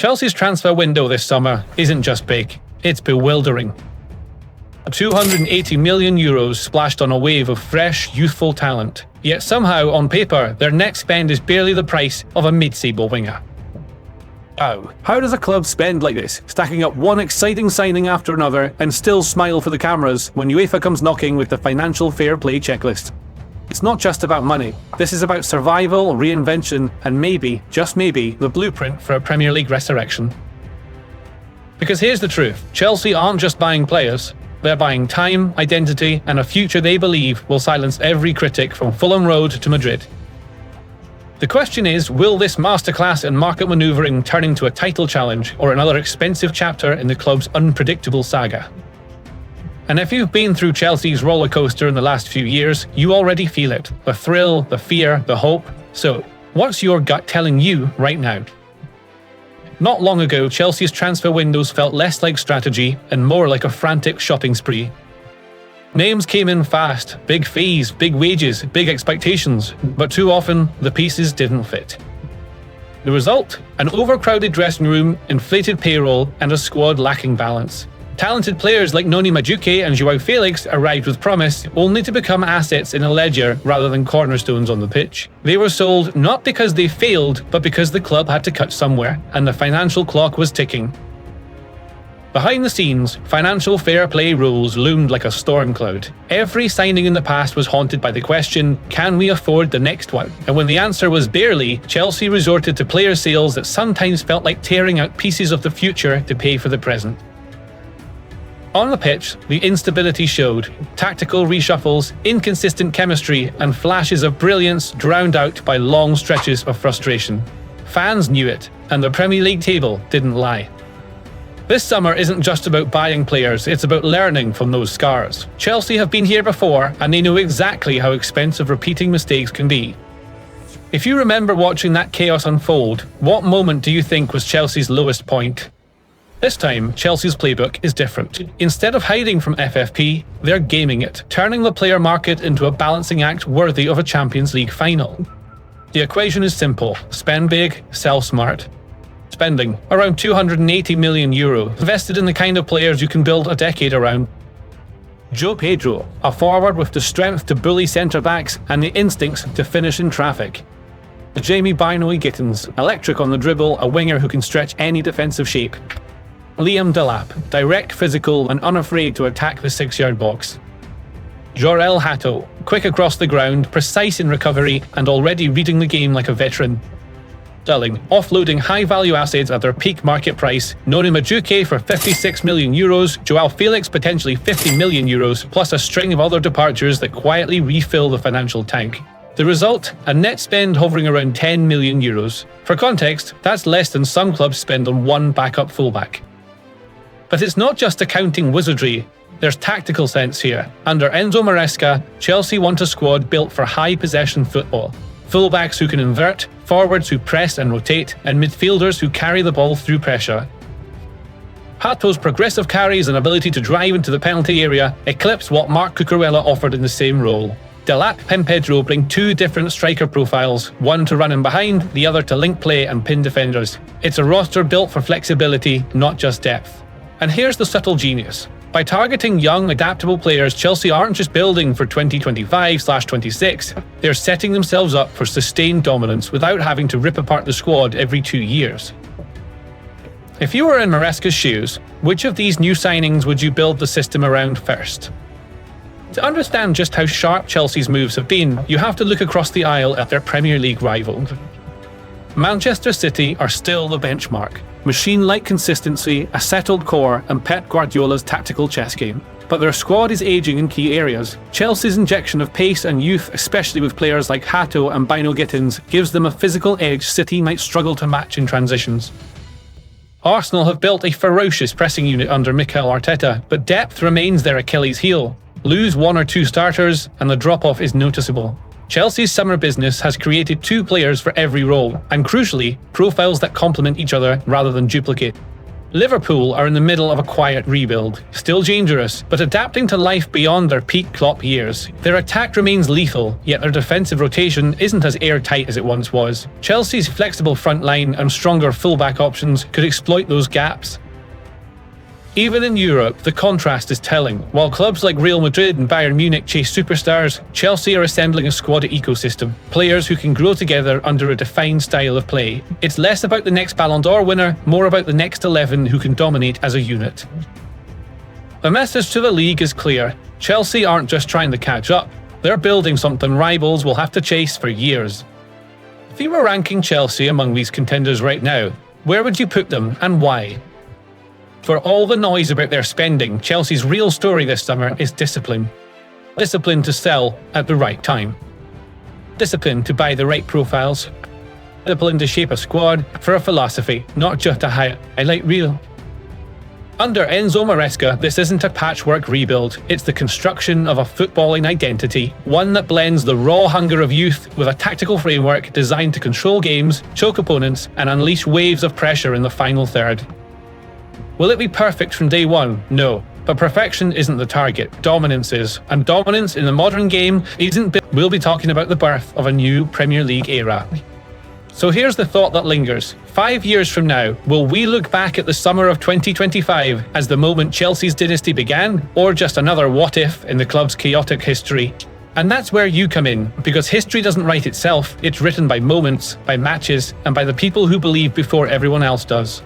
Chelsea's transfer window this summer isn't just big, it's bewildering. €280 million splashed on a wave of fresh, youthful talent. Yet somehow, on paper, their next spend is barely the price of a mid-table winger. How does a club spend like this, stacking up one exciting signing after another and still smile for the cameras when UEFA comes knocking with the financial fair play checklist? It's not just about money. This is about survival, reinvention, and maybe, just maybe, the blueprint for a Premier League resurrection. Because here's the truth, Chelsea aren't just buying players, they're buying time, identity, and a future they believe will silence every critic from Fulham Road to Madrid. The question is, will this masterclass in market manoeuvring turn into a title challenge or another expensive chapter in the club's unpredictable saga? And if you've been through Chelsea's roller coaster in the last few years, you already feel it. The thrill, the fear, the hope. So, what's your gut telling you right now? Not long ago, Chelsea's transfer windows felt less like strategy and more like a frantic shopping spree. Names came in fast, big fees, big wages, big expectations, but too often, the pieces didn't fit. The result? An overcrowded dressing room, inflated payroll, and a squad lacking balance. Talented players like Noni Madueke and Joao Felix arrived with promise, only to become assets in a ledger rather than cornerstones on the pitch. They were sold not because they failed, but because the club had to cut somewhere, and the financial clock was ticking. Behind the scenes, financial fair play rules loomed like a storm cloud. Every signing in the past was haunted by the question, can we afford the next one? And when the answer was barely, Chelsea resorted to player sales that sometimes felt like tearing out pieces of the future to pay for the present. On the pitch, the instability showed. Tactical reshuffles, inconsistent chemistry, and flashes of brilliance drowned out by long stretches of frustration. Fans knew it, and the Premier League table didn't lie. This summer isn't just about buying players, it's about learning from those scars. Chelsea have been here before, and they know exactly how expensive repeating mistakes can be. If you remember watching that chaos unfold, what moment do you think was Chelsea's lowest point? This time, Chelsea's playbook is different. Instead of hiding from FFP, they're gaming it, turning the player market into a balancing act worthy of a Champions League final. The equation is simple: spend big, sell smart. Spending around €280 million, invested in the kind of players you can build a decade around. Joe Pedro, a forward with the strength to bully centre-backs and the instincts to finish in traffic. Jamie Bynoe-Gittens, electric on the dribble, a winger who can stretch any defensive shape. Liam Delap, direct, physical, and unafraid to attack the 6-yard box. Jorel Hato, quick across the ground, precise in recovery, and already reading the game like a veteran. Sterling, offloading high-value assets at their peak market price. Noni Madueke for €56 million, Joao Felix potentially €50 million, plus a string of other departures that quietly refill the financial tank. The result? A net spend hovering around €10 million. For context, that's less than some clubs spend on one backup fullback. But it's not just accounting wizardry, there's tactical sense here. Under Enzo Maresca, Chelsea want a squad built for high possession football. Fullbacks who can invert, forwards who press and rotate, and midfielders who carry the ball through pressure. Hato's progressive carries and ability to drive into the penalty area eclipse what Marc Cucurella offered in the same role. Delap and Pedro bring two different striker profiles, one to run in behind, the other to link play and pin defenders. It's a roster built for flexibility, not just depth. And here's the subtle genius. By targeting young, adaptable players, Chelsea aren't just building for 2025/26, they're setting themselves up for sustained dominance without having to rip apart the squad every 2 years. If you were in Maresca's shoes, which of these new signings would you build the system around first? To understand just how sharp Chelsea's moves have been, you have to look across the aisle at their Premier League rival. Manchester City are still the benchmark. Machine-like consistency, a settled core, and Pep Guardiola's tactical chess game. But their squad is aging in key areas. Chelsea's injection of pace and youth, especially with players like Hato and Bynoe-Gittens, gives them a physical edge City might struggle to match in transitions. Arsenal have built a ferocious pressing unit under Mikel Arteta, but depth remains their Achilles heel. Lose one or two starters, and the drop-off is noticeable. Chelsea's summer business has created two players for every role, and crucially, profiles that complement each other rather than duplicate. Liverpool are in the middle of a quiet rebuild, still dangerous, but adapting to life beyond their peak Klopp years. Their attack remains lethal, yet their defensive rotation isn't as airtight as it once was. Chelsea's flexible front line and stronger fullback options could exploit those gaps. Even in Europe, the contrast is telling. While clubs like Real Madrid and Bayern Munich chase superstars, Chelsea are assembling a squad ecosystem, players who can grow together under a defined style of play. It's less about the next Ballon d'Or winner, more about the next 11 who can dominate as a unit. The message to the league is clear. Chelsea aren't just trying to catch up, they're building something rivals will have to chase for years. If you were ranking Chelsea among these contenders right now, where would you put them and why? For all the noise about their spending, Chelsea's real story this summer is discipline. Discipline to sell at the right time. Discipline to buy the right profiles. Discipline to shape a squad for a philosophy, not just a highlight reel. Under Enzo Maresca, this isn't a patchwork rebuild, it's the construction of a footballing identity, one that blends the raw hunger of youth with a tactical framework designed to control games, choke opponents, and unleash waves of pressure in the final third. Will it be perfect from day one? No. But perfection isn't the target, dominance is. And dominance in the modern game isn't built. We'll be talking about the birth of a new Premier League era. So here's the thought that lingers. 5 years from now, will we look back at the summer of 2025 as the moment Chelsea's dynasty began, or just another what-if in the club's chaotic history? And that's where you come in, because history doesn't write itself, it's written by moments, by matches, and by the people who believe before everyone else does.